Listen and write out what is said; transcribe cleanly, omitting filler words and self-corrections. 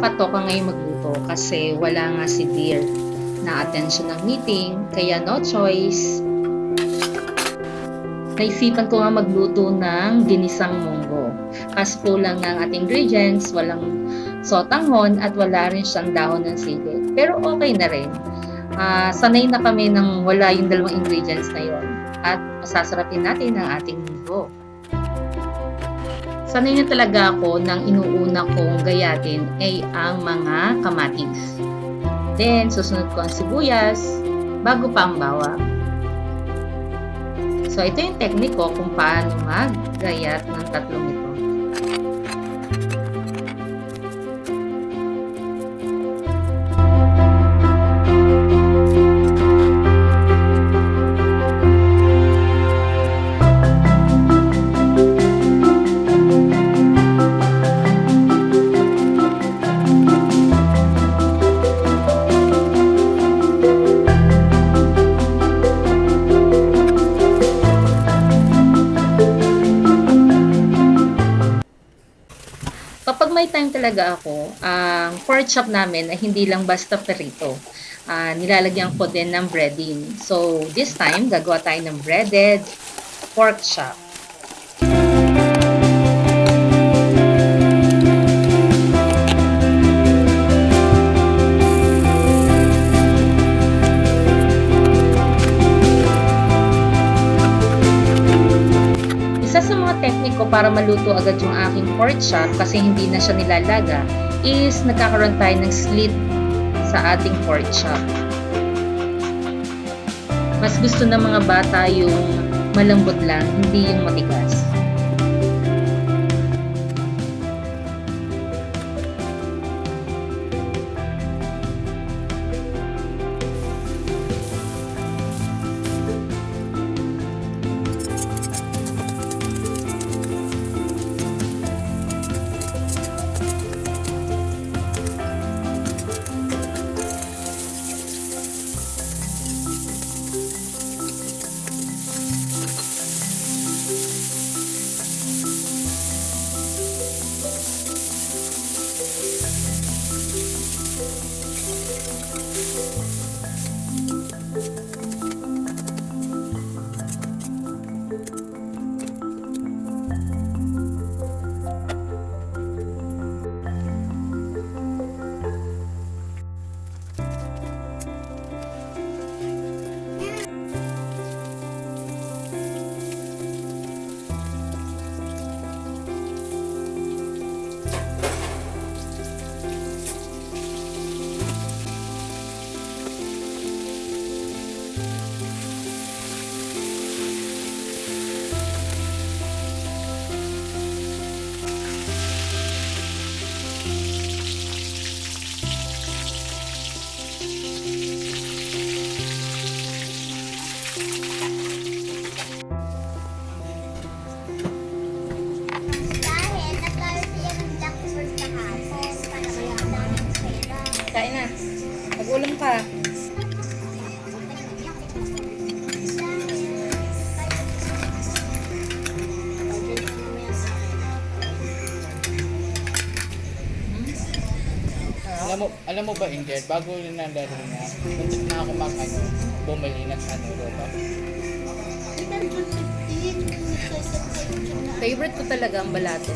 nakakatoka ngayon magluto kasi wala nga si Dear na attention ng meeting, kaya no choice. Naisipan ko nga magluto ng ginisang munggo. Kasi kulang nga ang ating ingredients, walang sotanghon at wala rin siyang dahon ng sili. Pero okay na rin. Sanay na kami nang wala yung dalawang ingredients na yon. At pasasarapin natin ang ating munggo. Sanay na talaga ako nang inuuna kong gayatin ay ang mga kamatis. Then, susunod ko ang sibuyas bago pa ang bawang. So, ito yung technique ko kung paano maggayat ng tatlong ito. Kapag may time talaga ako, ang pork chop namin ay hindi lang basta perito. Nilalagyan ko din ng breading. So, this time, gagawa tayo ng breaded pork chop. Isa sa mga tekniko para maluto agad yung aking pork chop kasi hindi na siya nilalaga is nagkakaroon tayo ng slit sa ating pork chop. Mas gusto ng mga bata yung malambot lang, hindi yung matigas. Kain na. Mag-ulam ka. Alam mo ba, Ingrid, bago yun ang laro niya, muntik na ako bumili ng roba. Favorite ko talaga ang balato.